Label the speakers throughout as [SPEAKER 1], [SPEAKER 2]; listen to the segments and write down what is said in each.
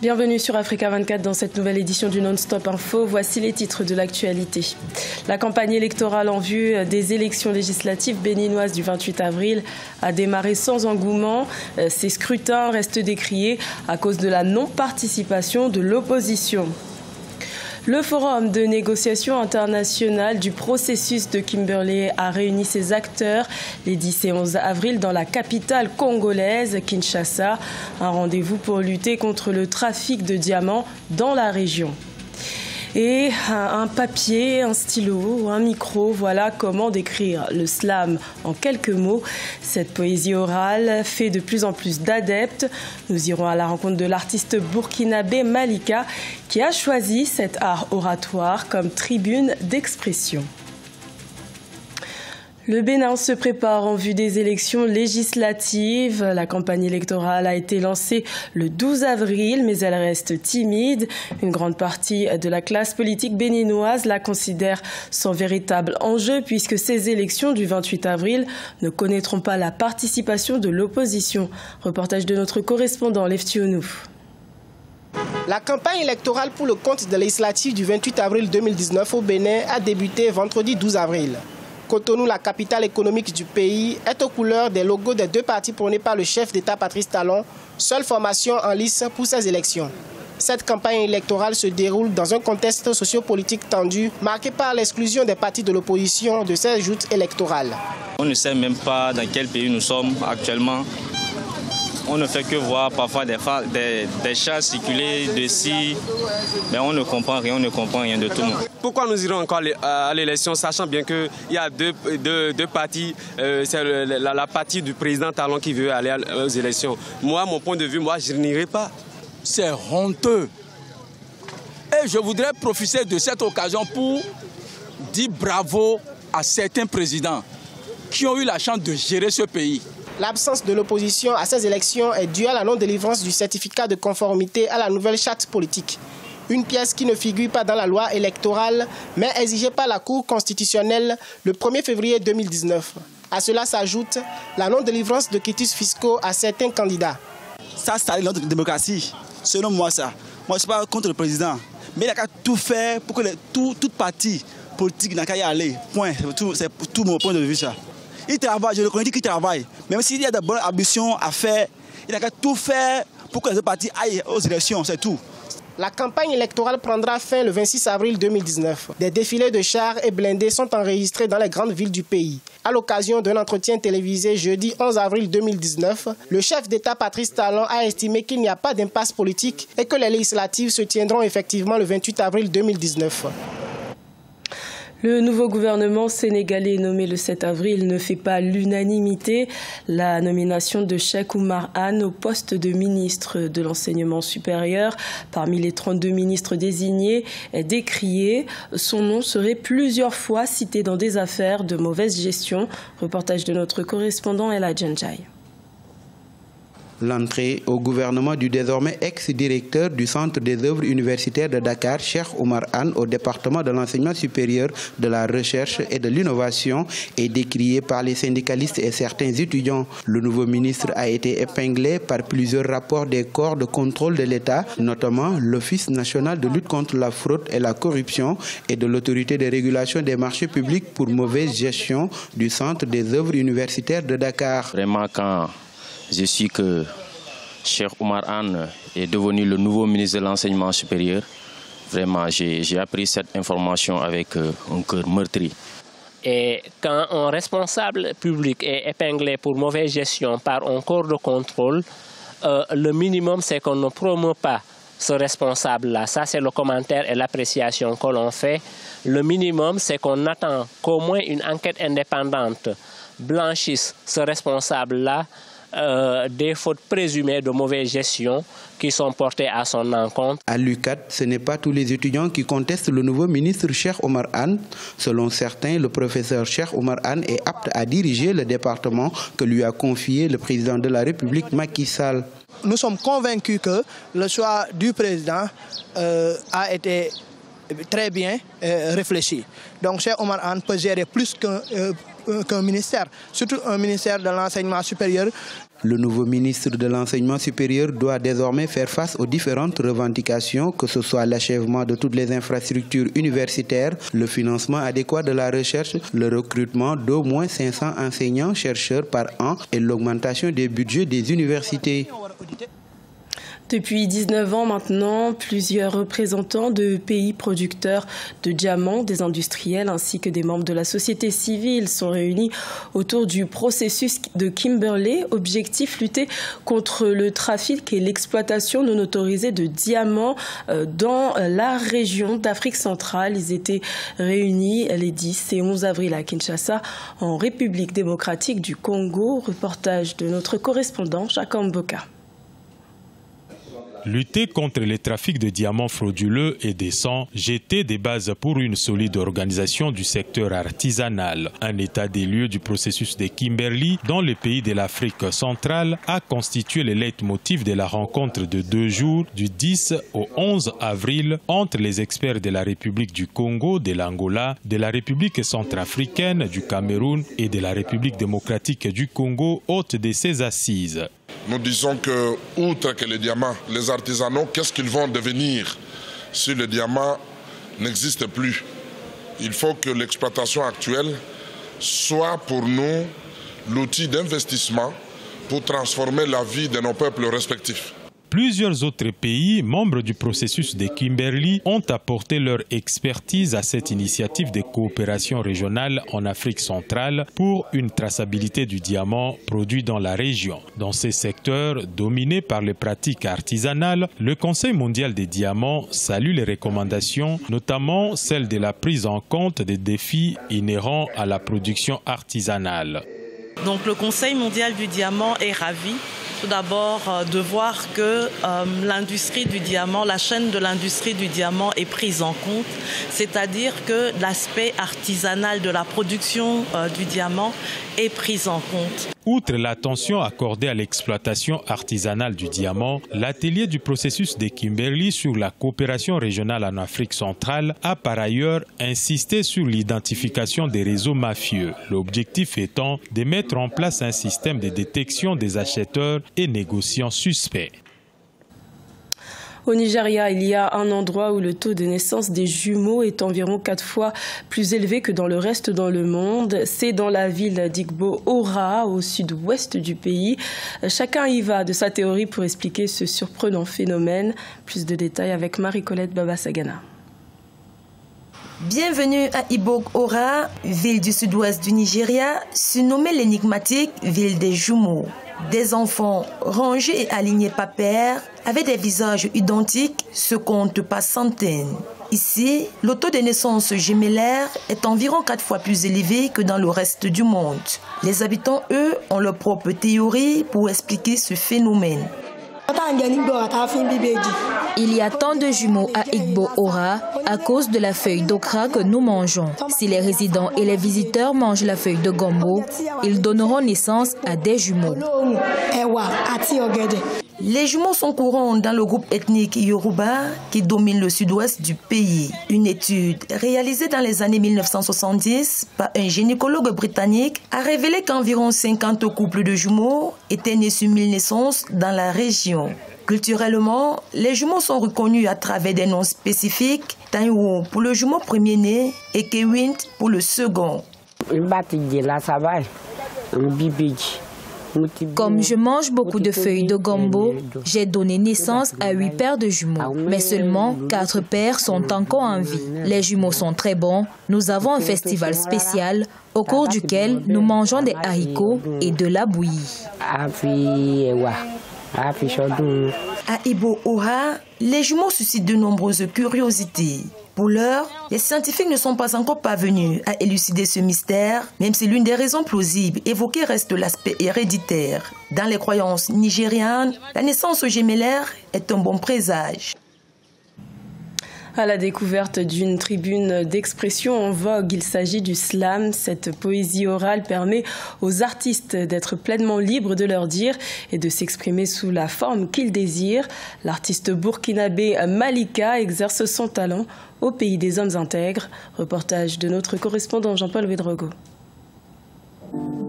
[SPEAKER 1] Bienvenue sur Africa 24 dans cette nouvelle édition du Non-Stop Info. Voici les titres de l'actualité. La campagne électorale en vue des élections législatives béninoises du 28 avril a démarré sans engouement. Ces scrutins restent décriés à cause de la non-participation de l'opposition. Le Forum de négociation internationale du processus de Kimberley a réuni ses acteurs les 10 et 11 avril dans la capitale congolaise, Kinshasa. Un rendez-vous pour lutter contre le trafic de diamants dans la région. Et un papier, un stylo, un micro, voilà comment décrire le slam en quelques mots. Cette poésie orale fait de plus en plus d'adeptes. Nous irons à la rencontre de l'artiste burkinabé Malika qui a choisi cet art oratoire comme tribune d'expression. Le Bénin se prépare en vue des élections législatives. La campagne électorale a été lancée le 12 avril, mais elle reste timide. Une grande partie de la classe politique béninoise la considère sans véritable enjeu puisque ces élections du 28 avril ne connaîtront pas la participation de l'opposition. Reportage de notre correspondant Leftionou.
[SPEAKER 2] La campagne électorale pour le compte des législatives du 28 avril 2019 au Bénin a débuté vendredi 12 avril. Cotonou, la capitale économique du pays, est aux couleurs des logos des deux partis prônés par le chef d'État Patrice Talon, seule formation en lice pour ces élections. Cette campagne électorale se déroule dans un contexte sociopolitique tendu, marqué par l'exclusion des partis de l'opposition de ces joutes électorales.
[SPEAKER 3] On ne sait même pas dans quel pays nous sommes actuellement. On ne fait que voir parfois des chars circuler dessus, mais on ne comprend rien de tout.
[SPEAKER 4] Pourquoi nous irons encore à l'élection, sachant bien qu'il y a deux partis, c'est la partie du président Talon qui veut aller aux élections. Moi, mon point de vue, je n'irai pas.
[SPEAKER 5] C'est honteux. Et je voudrais profiter de cette occasion pour dire bravo à certains présidents qui ont eu la chance de gérer ce pays.
[SPEAKER 2] L'absence de l'opposition à ces élections est due à la non-délivrance du certificat de conformité à la nouvelle charte politique. Une pièce qui ne figure pas dans la loi électorale, mais exigée par la Cour constitutionnelle le 1er février 2019. À cela s'ajoute la non-délivrance de quitus fiscaux à certains candidats.
[SPEAKER 6] Ça, c'est notre démocratie. Selon moi, ça. Moi, je ne suis pas contre le président. Mais il a qu'à tout faire pour que toute partie politique n'a qu'à y aller. Point. C'est tout mon point de vue, ça. Il travaille, je le connais qu'il travaille. Même s'il y a de bonnes ambitions à faire, il a qu'à tout faire pour que les autres partis aillent aux élections, c'est tout.
[SPEAKER 2] La campagne électorale prendra fin le 26 avril 2019. Des défilés de chars et blindés sont enregistrés dans les grandes villes du pays. À l'occasion d'un entretien télévisé jeudi 11 avril 2019, le chef d'État Patrice Talon a estimé qu'il n'y a pas d'impasse politique et que les législatives se tiendront effectivement le 28 avril 2019.
[SPEAKER 1] Le nouveau gouvernement sénégalais nommé le 7 avril ne fait pas l'unanimité. La nomination de Cheikh Oumar Anne au poste de ministre de l'enseignement supérieur parmi les 32 ministres désignés est décrié. Son nom serait plusieurs fois cité dans des affaires de mauvaise gestion. Reportage de notre correspondant Ella Djanjai.
[SPEAKER 7] L'entrée au gouvernement du désormais ex-directeur du Centre des œuvres universitaires de Dakar, Cheikh Oumar Anne, au département de l'enseignement supérieur, de la recherche et de l'innovation est décriée par les syndicalistes et certains étudiants. Le nouveau ministre a été épinglé par plusieurs rapports des corps de contrôle de l'État, notamment l'Office national de lutte contre la fraude et la corruption et de l'autorité de régulation des marchés publics pour mauvaise gestion du Centre des œuvres universitaires de Dakar.
[SPEAKER 3] Vraiment, quand je suis que Cheikh Oumar Anne est devenu le nouveau ministre de l'enseignement supérieur. Vraiment, j'ai appris cette information avec un cœur meurtri.
[SPEAKER 8] Et quand un responsable public est épinglé pour mauvaise gestion par un corps de contrôle, le minimum c'est qu'on ne promeut pas ce responsable-là. Ça, c'est le commentaire et l'appréciation que l'on fait. Le minimum, c'est qu'on attend qu'au moins une enquête indépendante blanchisse ce responsable-là des fautes présumées de mauvaise gestion qui sont portées à son encontre.
[SPEAKER 7] À l'UCAD, ce n'est pas tous les étudiants qui contestent le nouveau ministre Cheikh Oumar Anne. Selon certains, le professeur Cheikh Oumar Anne est apte à diriger le département que lui a confié le président de la République, Macky Sall.
[SPEAKER 9] Nous sommes convaincus que le choix du président a été très bien réfléchi. Donc Cheikh Oumar Anne peut gérer plus qu'un ministère, surtout un ministère de l'enseignement supérieur.
[SPEAKER 7] Le nouveau ministre de l'Enseignement supérieur doit désormais faire face aux différentes revendications, que ce soit l'achèvement de toutes les infrastructures universitaires, le financement adéquat de la recherche, le recrutement d'au moins 500 enseignants-chercheurs par an et l'augmentation des budgets des universités.
[SPEAKER 1] Depuis 19 ans maintenant, plusieurs représentants de pays producteurs de diamants, des industriels ainsi que des membres de la société civile sont réunis autour du processus de Kimberley. Objectif, lutter contre le trafic et l'exploitation non autorisée de diamants dans la région d'Afrique centrale. Ils étaient réunis les 10 et 11 avril à Kinshasa, en République démocratique du Congo. Reportage de notre correspondant Jacques Mboka.
[SPEAKER 10] Lutter contre les trafics de diamants frauduleux et décents, jeter des bases pour une solide organisation du secteur artisanal. Un état des lieux du processus de Kimberley dans les pays de l'Afrique centrale a constitué le leitmotiv de la rencontre de 2 jours du 10 au 11 avril entre les experts de la République du Congo, de l'Angola, de la République centrafricaine, du Cameroun et de la République démocratique du Congo, hôte de ces assises.
[SPEAKER 11] Nous disons que, outre que les diamants, les artisanaux, qu'est-ce qu'ils vont devenir si le diamant n'existe plus? Il faut que l'exploitation actuelle soit pour nous l'outil d'investissement pour transformer la vie de nos peuples respectifs.
[SPEAKER 10] Plusieurs autres pays, membres du processus de Kimberley, ont apporté leur expertise à cette initiative de coopération régionale en Afrique centrale pour une traçabilité du diamant produit dans la région. Dans ces secteurs dominés par les pratiques artisanales, le Conseil mondial des diamants salue les recommandations, notamment celle de la prise en compte des défis inhérents à la production artisanale.
[SPEAKER 12] Donc le Conseil mondial du diamant est ravi. Tout d'abord, de voir que l'industrie du diamant, la chaîne de l'industrie du diamant est prise en compte, c'est-à-dire que l'aspect artisanal de la production du diamant est pris en compte.
[SPEAKER 10] Outre l'attention accordée à l'exploitation artisanale du diamant, l'atelier du processus de Kimberley sur la coopération régionale en Afrique centrale a par ailleurs insisté sur l'identification des réseaux mafieux, l'objectif étant de mettre en place un système de détection des acheteurs et négociants suspects.
[SPEAKER 1] Au Nigeria, il y a un endroit où le taux de naissance des jumeaux est environ 4 fois plus élevé que dans le reste dans le monde. C'est dans la ville d'Igbo-Ora, au sud-ouest du pays. Chacun y va de sa théorie pour expliquer ce surprenant phénomène. Plus de détails avec Marie-Colette Babasagana.
[SPEAKER 13] Bienvenue à Igbo-Ora, ville du sud-ouest du Nigeria, surnommée l'énigmatique ville des jumeaux. Des enfants rangés et alignés par paire, avec des visages identiques, se comptent par centaines. Ici, le taux de naissance gémellaire est environ 4 fois plus élevé que dans le reste du monde. Les habitants, eux, ont leur propre théorie pour expliquer ce phénomène.
[SPEAKER 14] Il y a tant de jumeaux à Igbo-Ora à cause de la feuille d'okra que nous mangeons. Si les résidents et les visiteurs mangent la feuille de gombo, ils donneront naissance à des jumeaux.
[SPEAKER 13] Les jumeaux sont courants dans le groupe ethnique Yoruba qui domine le sud-ouest du pays. Une étude réalisée dans les années 1970 par un gynécologue britannique a révélé qu'environ 50 couples de jumeaux étaient nés sur 1000 naissances dans la région. Culturellement, les jumeaux sont reconnus à travers des noms spécifiques, Taiwo pour le jumeau premier-né et Kewint pour le second.
[SPEAKER 14] Comme je mange beaucoup de feuilles de gombo, j'ai donné naissance à 8 paires de jumeaux. Mais seulement 4 paires sont encore en vie. Les jumeaux sont très bons. Nous avons un festival spécial au cours duquel nous mangeons des haricots et de la bouillie.
[SPEAKER 13] À Igbo-Ora, les jumeaux suscitent de nombreuses curiosités. Pour l'heure, les scientifiques ne sont pas encore parvenus à élucider ce mystère, même si l'une des raisons plausibles évoquées reste l'aspect héréditaire. Dans les croyances nigérianes, la naissance gémellaire est un bon présage.
[SPEAKER 1] À la découverte d'une tribune d'expression en vogue, il s'agit du slam. Cette poésie orale permet aux artistes d'être pleinement libres de leur dire et de s'exprimer sous la forme qu'ils désirent. L'artiste burkinabé Malika exerce son talent au pays des hommes intègres. Reportage de notre correspondant Jean-Paul Wedrogo.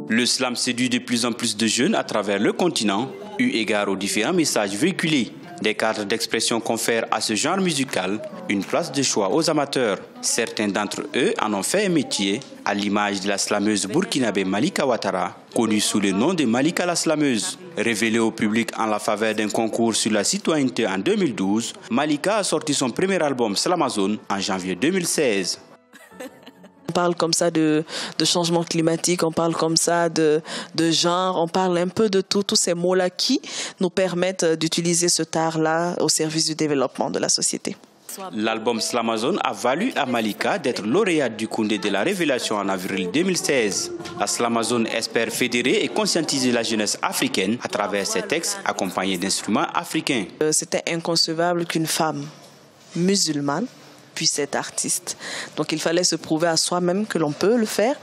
[SPEAKER 15] Le slam séduit de plus en plus de jeunes à travers le continent, eu égard aux différents messages véhiculés. Des cadres d'expression confèrent à ce genre musical une place de choix aux amateurs. Certains d'entre eux en ont fait un métier, à l'image de la slameuse burkinabé Malika Ouattara, connue sous le nom de Malika la slameuse. Révélée au public en la faveur d'un concours sur la citoyenneté en 2012, Malika a sorti son premier album Slamazone en janvier 2016.
[SPEAKER 16] On parle comme ça de changement climatique, on parle comme ça de genre, on parle un peu de tous ces mots-là qui nous permettent d'utiliser ce art-là au service du développement de la société.
[SPEAKER 15] L'album Slamazone a valu à Malika d'être lauréate du Koundé de la Révélation en avril 2016. La Slamazone espère fédérer et conscientiser la jeunesse africaine à travers ses textes accompagnés d'instruments africains.
[SPEAKER 16] C'était inconcevable qu'une femme musulmane puisse être artiste. Donc il fallait se prouver à soi-même que l'on peut le faire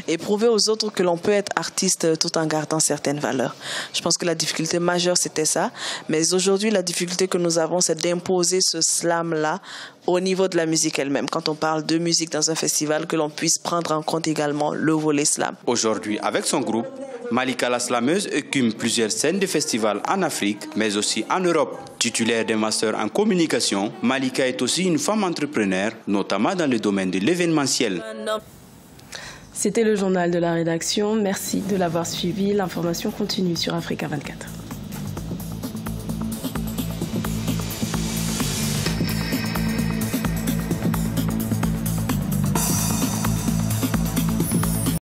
[SPEAKER 16] et prouver aux autres que l'on peut être artiste tout en gardant certaines valeurs. Je pense que la difficulté majeure c'était ça, mais aujourd'hui la difficulté que nous avons c'est d'imposer ce slam-là au niveau de la musique elle-même. Quand on parle de musique dans un festival, que l'on puisse prendre en compte également le volet slam.
[SPEAKER 15] Aujourd'hui, avec son groupe, Malika la slameuse écume plusieurs scènes de festivals en Afrique, mais aussi en Europe. Titulaire d'un master en communication, Malika est aussi une femme entrepreneur, notamment dans le domaine de l'événementiel.
[SPEAKER 1] C'était le journal de la rédaction. Merci de l'avoir suivi. L'information continue sur Africa 24.